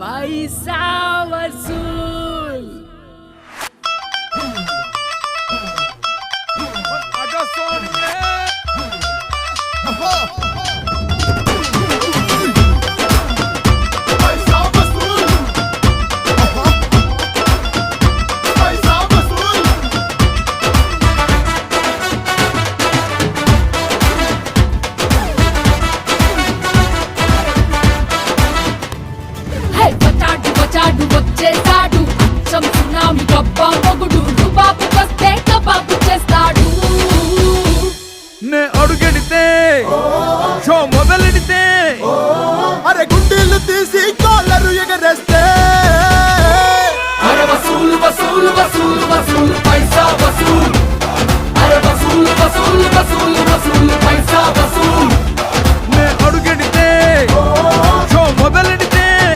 पैसा वसूल। आजा सोनिए। पैसा वसूल। पैसा वसूल। Hey, बचाडू बचाडू వచ్చేసాడు అచ్చం సునామీ గబ్బా మొగుడు రుబాబు వస్తే కబాబు చేస్తాడు నే అడుగెడితే షో మొదలెడితే అరే గుండీలు తీసి కాలర్